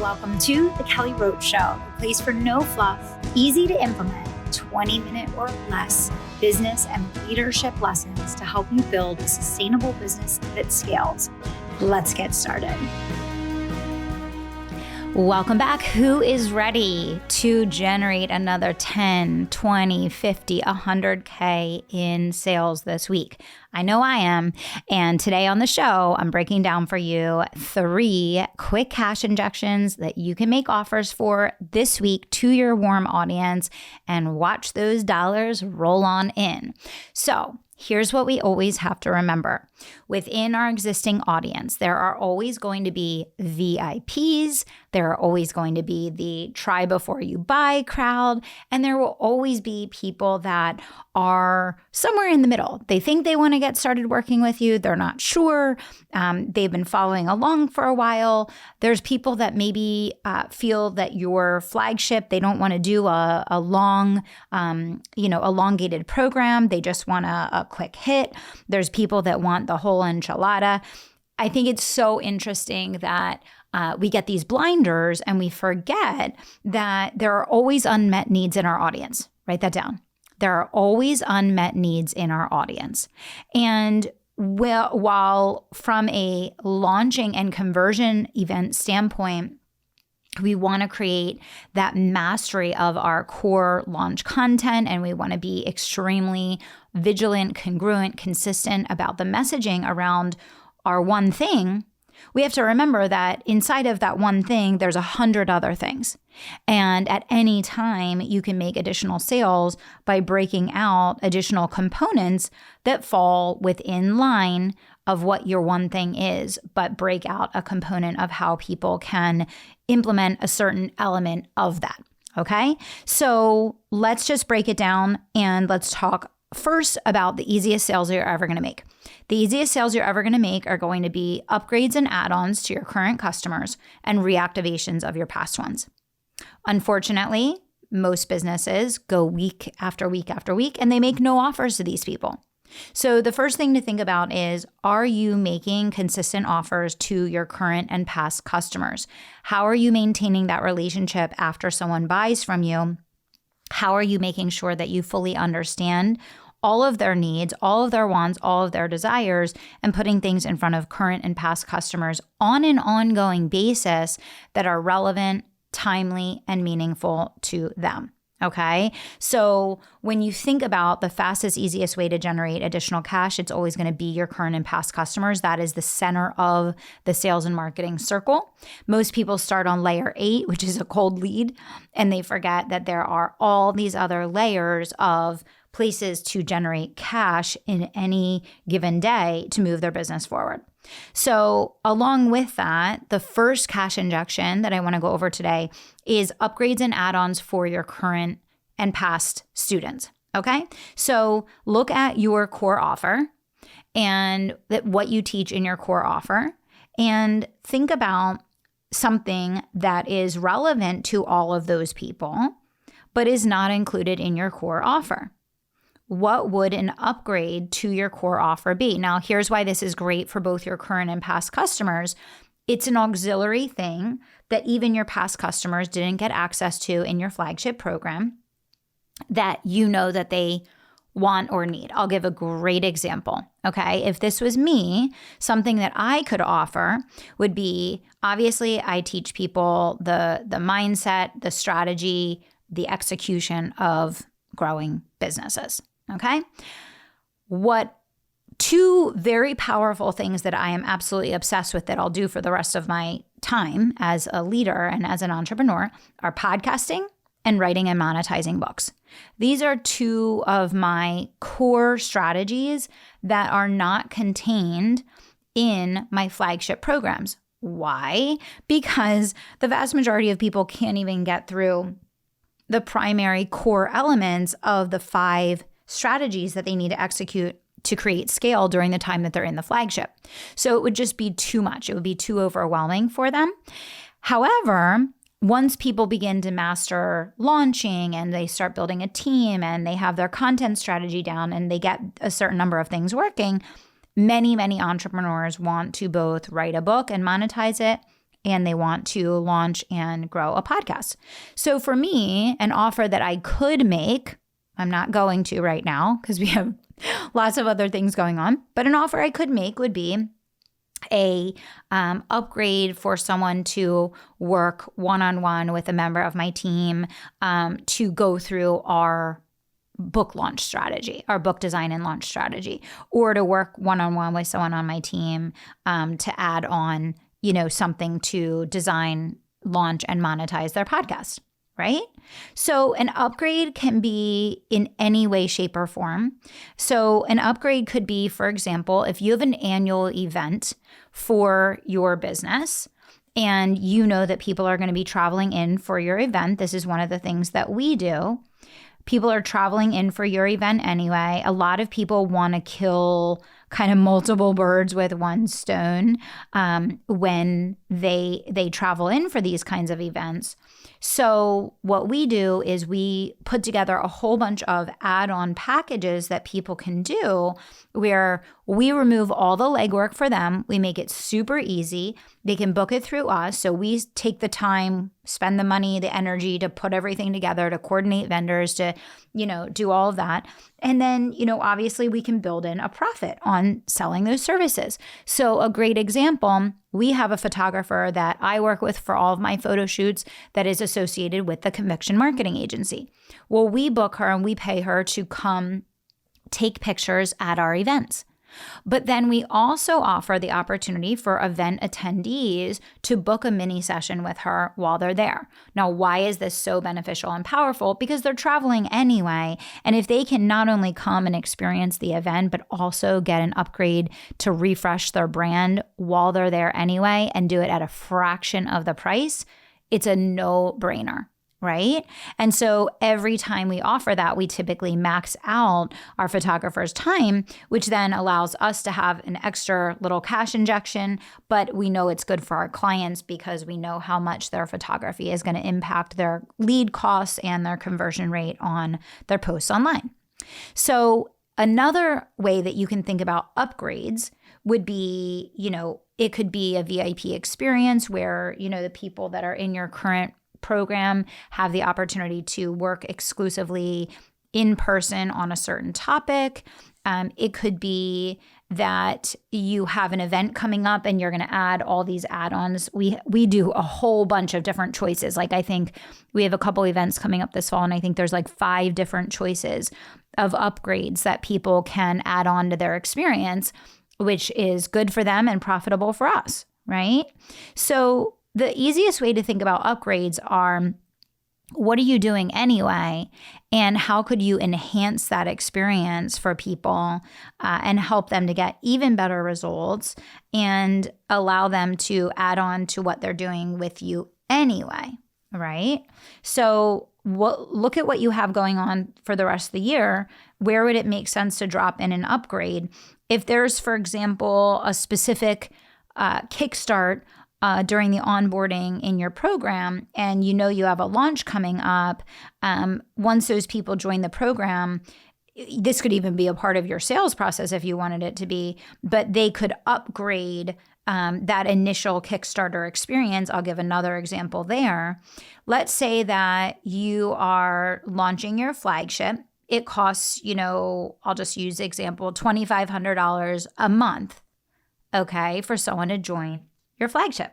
welcome to the Kelly Roach Show, a place for no fluff, easy to implement, 20-minute or less business and leadership lessons to help you build a sustainable business that scales. Let's get started. Welcome back. Who is ready to generate another 10, 20, 50, 100K in sales this week? I know I am. And today on the show, I'm breaking down for you 3 quick cash injections that you can make offers for this week to your warm audience and watch those dollars roll on in. So here's what we always have to remember. Within our existing audience, there are always going to be VIPs, there are always going to be the try before you buy crowd, and there will always be people that are somewhere in the middle. They think they want to get started working with you, they're not sure, they've been following along for a while. There's people that maybe feel that your flagship, they don't want to do a long, elongated program. They just want a quick hit. There's people that want the whole enchilada. I think it's so interesting that we get these blinders and we forget that there are always unmet needs in our audience. Write that down. There are always unmet needs in our audience. And while from a launching and conversion event standpoint, we want to create that mastery of our core launch content, and we want to be extremely vigilant, congruent, consistent about the messaging around our one thing. We have to remember that inside of that one thing, there's 100 other things. And at any time, you can make additional sales by breaking out additional components that fall within line of what your one thing is, but break out a component of how people can implement a certain element of that. Okay? So let's just break it down and let's talk first about the easiest sales you're ever going to make. The easiest sales you're ever going to make are going to be upgrades and add-ons to your current customers and reactivations of your past ones. Unfortunately, most businesses go week after week after week and they make no offers to these people. So the first thing to think about is, are you making consistent offers to your current and past customers? How are you maintaining that relationship after someone buys from you? How are you making sure that you fully understand all of their needs, all of their wants, all of their desires, and putting things in front of current and past customers on an ongoing basis that are relevant, timely, and meaningful to them? Okay. So when you think about the fastest, easiest way to generate additional cash, it's always going to be your current and past customers. That is the center of the sales and marketing circle. Most people start on layer 8, which is a cold lead, and they forget that there are all these other layers of places to generate cash in any given day to move their business forward. So along with that, the first cash injection that I want to go over today is upgrades and add-ons for your current and past students. Okay. So look at your core offer and what you teach in your core offer, and think about something that is relevant to all of those people, but is not included in your core offer. What would an upgrade to your core offer be? Now, here's why this is great for both your current and past customers. It's an auxiliary thing that even your past customers didn't get access to in your flagship program that you know that they want or need. I'll give a great example. Okay. If this was me, something that I could offer would be, obviously, I teach people the mindset, the strategy, the execution of growing businesses. Okay. What 2 very powerful things that I am absolutely obsessed with that I'll do for the rest of my time as a leader and as an entrepreneur are podcasting and writing and monetizing books. These are 2 of my core strategies that are not contained in my flagship programs. Why? Because the vast majority of people can't even get through the primary core elements of the 5 strategies that they need to execute to create scale during the time that they're in the flagship. So it would just be too much. It would be too overwhelming for them. However, once people begin to master launching and they start building a team and they have their content strategy down and they get a certain number of things working, many, many entrepreneurs want to both write a book and monetize it and they want to launch and grow a podcast. So for me, an offer that I could make, I'm not going to right now because we have lots of other things going on, but an offer I could make would be a upgrade for someone to work one-on-one with a member of my team to go through our book launch strategy, our book design and launch strategy, or to work one-on-one with someone on my team to add on, something to design, launch, and monetize their podcast. Right? So an upgrade can be in any way, shape, or form. So an upgrade could be, for example, if you have an annual event for your business and you know that people are going to be traveling in for your event. This is one of the things that we do. People are traveling in for your event anyway. A lot of people want to kill kind of multiple birds with one stone when they travel in for these kinds of events. So what we do is we put together a whole bunch of add-on packages that people can do where we remove all the legwork for them. We make it super easy. They can book it through us. So we take the time, spend the money, the energy to put everything together, to coordinate vendors, to, do all of that. And then, obviously we can build in a profit on selling those services. So a great example, we have a photographer that I work with for all of my photo shoots that is associated with the Conviction Marketing Agency. Well, we book her and we pay her to come take pictures at our events. But then we also offer the opportunity for event attendees to book a mini session with her while they're there. Now, why is this so beneficial and powerful? Because they're traveling anyway. And if they can not only come and experience the event, but also get an upgrade to refresh their brand while they're there anyway and do it at a fraction of the price, it's a no-brainer. Right? And so every time we offer that, we typically max out our photographer's time, which then allows us to have an extra little cash injection, but we know it's good for our clients because we know how much their photography is going to impact their lead costs and their conversion rate on their posts online. So another way that you can think about upgrades would be, it could be a VIP experience where, the people that are in your current program have the opportunity to work exclusively in person on a certain topic. It could be that you have an event coming up and you're going to add all these add-ons. We do a whole bunch of different choices. Like I think we have a couple events coming up this fall, and I think there's like 5 different choices of upgrades that people can add on to their experience, which is good for them and profitable for us, right? So the easiest way to think about upgrades are, what are you doing anyway? And how could you enhance that experience for people and help them to get even better results and allow them to add on to what they're doing with you anyway, right? So look at what you have going on for the rest of the year. Where would it make sense to drop in an upgrade? If there's, for example, a specific kickstart during the onboarding in your program, and you have a launch coming up, once those people join the program, this could even be a part of your sales process if you wanted it to be, but they could upgrade that initial Kickstarter experience. I'll give another example there. Let's say that you are launching your flagship. It costs, I'll just use the example, $2,500 a month, okay, for someone to join your flagship.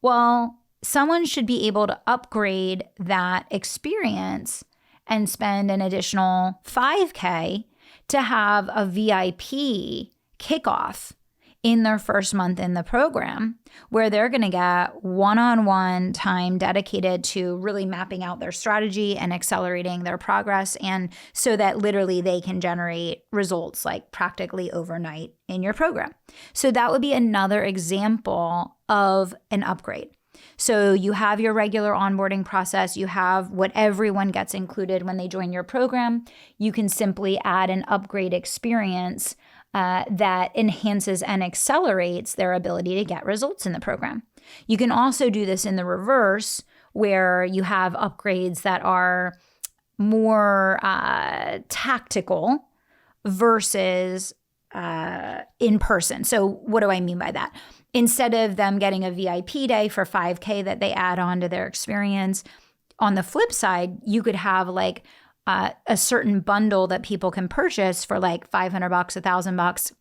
Well, someone should be able to upgrade that experience and spend an additional $5,000 to have a VIP kickoff in their first month in the program, where they're going to get one-on-one time dedicated to really mapping out their strategy and accelerating their progress, and so that literally they can generate results like practically overnight in your program. So that would be another example of an upgrade. So you have your regular onboarding process, you have what everyone gets included when they join your program. You can simply add an upgrade experience that enhances and accelerates their ability to get results in the program. You can also do this in the reverse, where you have upgrades that are more tactical versus in person. So what do I mean by that? instead of them getting a VIP day for $5K that they add on to their experience, on the flip side, you could have like a certain bundle that people can purchase for like $500, $1,000,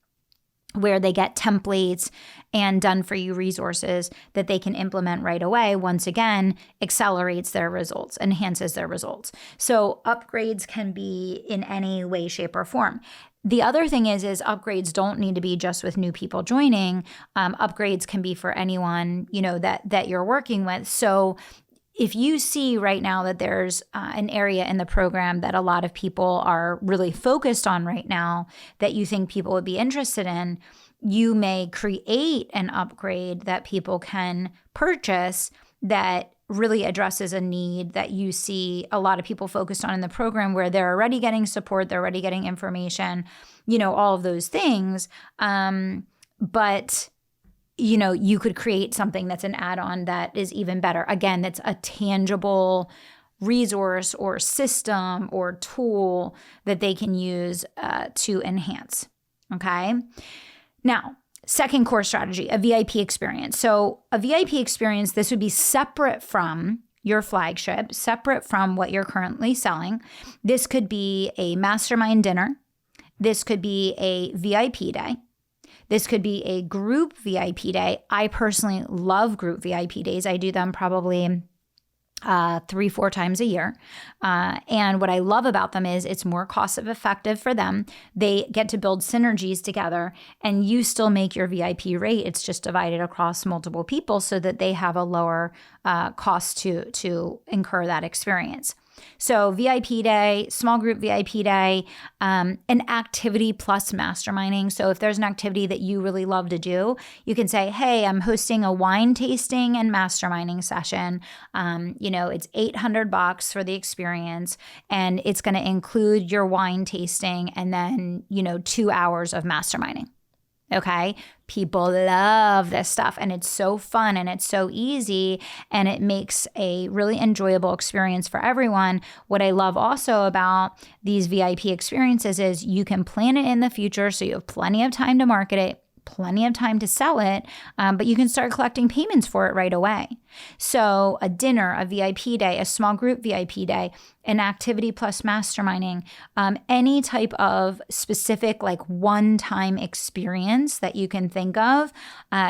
where they get templates and done for you resources that they can implement right away. Once again, accelerates their results, enhances their results. So upgrades can be in any way, shape, or form. The other thing is upgrades don't need to be just with new people joining. Upgrades can be for anyone, that you're working with. So if you see right now that there's an area in the program that a lot of people are really focused on right now that you think people would be interested in, you may create an upgrade that people can purchase that really addresses a need that you see a lot of people focused on in the program, where they're already getting support, they're already getting information, all of those things. But you could create something that's an add-on that is even better. Again, that's a tangible resource or system or tool that they can use to enhance. Okay. Now, second core strategy, a VIP experience. So a VIP experience, this would be separate from your flagship, separate from what you're currently selling. This could be a mastermind dinner. This could be a VIP day. This could be a group VIP day. I personally love group VIP days. I do them probably 3-4 times a year. And what I love about them is it's more cost effective for them. They get to build synergies together, and you still make your VIP rate. It's just divided across multiple people so that they have a lower cost to incur that experience. So VIP day, small group VIP day, an activity plus masterminding. So if there's an activity that you really love to do, you can say, hey, I'm hosting a wine tasting and masterminding session. It's $800 for the experience, and it's going to include your wine tasting and then, 2 hours of masterminding. Okay. People love this stuff, and it's so fun and it's so easy, and it makes a really enjoyable experience for everyone. What I love also about these VIP experiences is you can plan it in the future, so you have plenty of time to market it, plenty of time to sell it, but you can start collecting payments for it right away. So a dinner, a VIP day, a small group VIP day, an activity plus masterminding, any type of specific like one-time experience that you can think of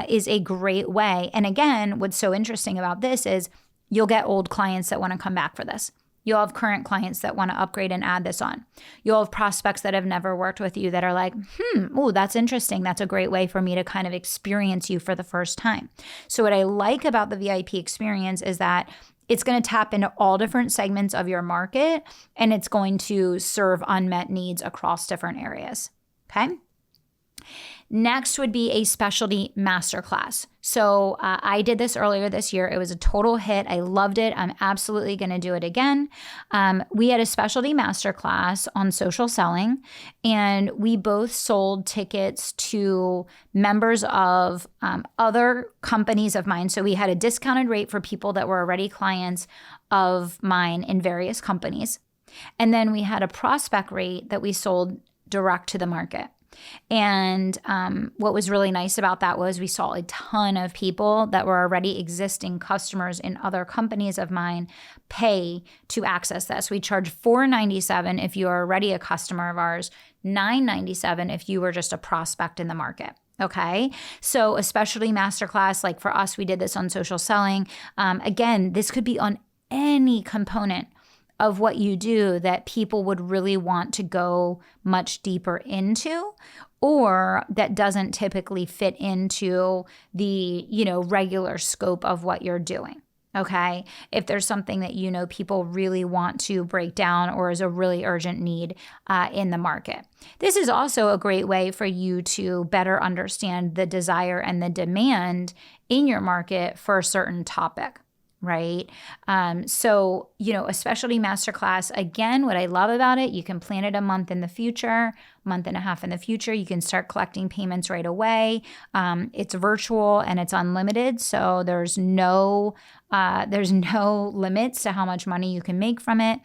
is a great way. And again, what's so interesting about this is you'll get old clients that want to come back for this. You'll have current clients that want to upgrade and add this on. You'll have prospects that have never worked with you that are like, that's interesting. That's a great way for me to kind of experience you for the first time. So what I like about the VIP experience is that it's going to tap into all different segments of your market, and it's going to serve unmet needs across different areas. Okay. Next would be a specialty masterclass. So I did this earlier this year. It was a total hit. I loved it. I'm absolutely going to do it again. We had a specialty masterclass on social selling, and we both sold tickets to members of other companies of mine. So we had a discounted rate for people that were already clients of mine in various companies. And then we had a prospect rate that we sold direct to the market. And what was really nice about that was we saw a ton of people that were already existing customers in other companies of mine pay to access this. We charge $497 if you are already a customer of ours, $997 if you were just a prospect in the market. Okay. So a specialty masterclass, like for us, we did this on social selling. Again, this could be on any component of what you do that people would really want to go much deeper into, or that doesn't typically fit into the, regular scope of what you're doing. Okay. If there's something that, people really want to break down or is a really urgent need in the market. This is also a great way for you to better understand the desire and the demand in your market for a certain topic. Right. So, a specialty masterclass, again, what I love about it, you can plan it a month in the future, month and a half in the future. You can start collecting payments right away. It's virtual and it's unlimited. So there's no limits to how much money you can make from it.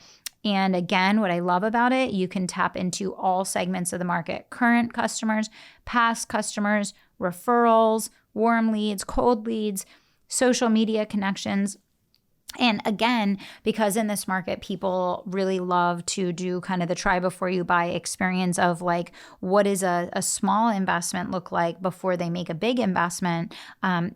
And again, what I love about it, you can tap into all segments of the market, current customers, past customers, referrals, warm leads, cold leads, social media connections. And again, because in this market, people really love to do kind of the try before you buy experience of like, what does a small investment look like before they make a big investment?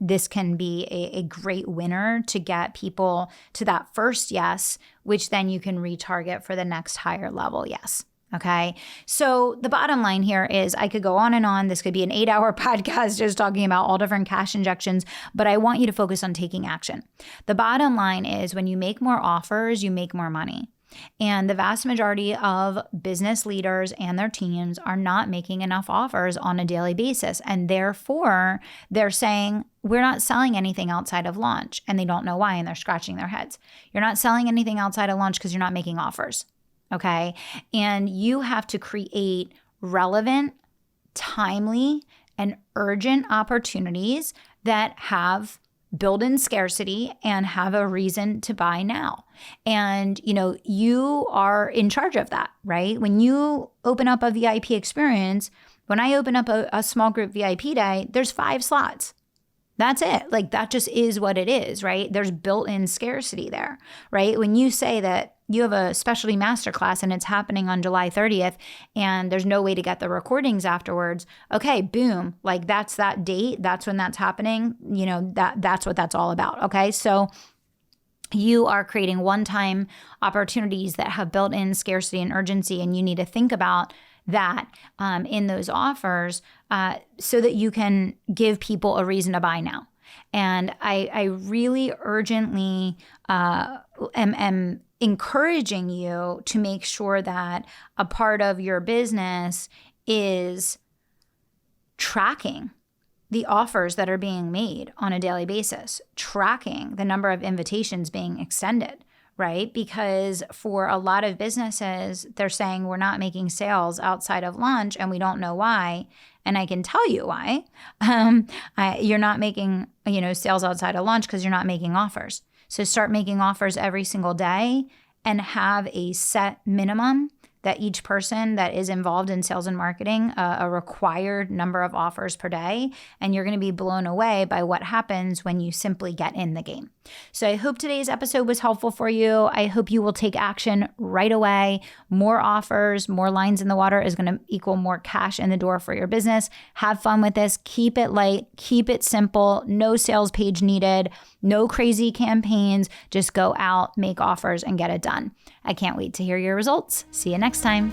This can be a great winner to get people to that first yes, which then you can retarget for the next higher level yes. Okay. So the bottom line here is I could go on and on. This could be an 8-hour podcast just talking about all different cash injections, but I want you to focus on taking action. The bottom line is when you make more offers, you make more money. And the vast majority of business leaders and their teams are not making enough offers on a daily basis. And therefore, they're saying, we're not selling anything outside of launch. And they don't know why, and they're scratching their heads. You're not selling anything outside of launch because you're not making offers. Okay. And you have to create relevant, timely, and urgent opportunities that have built-in scarcity and have a reason to buy now. And, you are in charge of that, right? When you open up a VIP experience, when I open up a small group VIP day, there's 5 slots. That's it. Like that just is what it is, right? There's built-in scarcity there, right? When you say that you have a specialty masterclass and it's happening on July 30th and there's no way to get the recordings afterwards, okay, boom, like that's that date. That's when that's happening. That's what that's all about. Okay. So you are creating one-time opportunities that have built-in scarcity and urgency, and you need to think about that in those offers so that you can give people a reason to buy now. And I really urgently am encouraging you to make sure that a part of your business is tracking the offers that are being made on a daily basis, tracking the number of invitations being extended, right? Because for a lot of businesses, they're saying we're not making sales outside of launch and we don't know why. And I can tell you why. You're not making, sales outside of launch because you're not making offers. So start making offers every single day and have a set minimum that each person that is involved in sales and marketing, a required number of offers per day. And you're going to be blown away by what happens when you simply get in the game. So I hope today's episode was helpful for you. I hope you will take action right away. More offers, more lines in the water is going to equal more cash in the door for your business. Have fun with this. Keep it light. Keep it simple. No sales page needed. No crazy campaigns. Just go out, make offers, and get it done. I can't wait to hear your results. See you next time.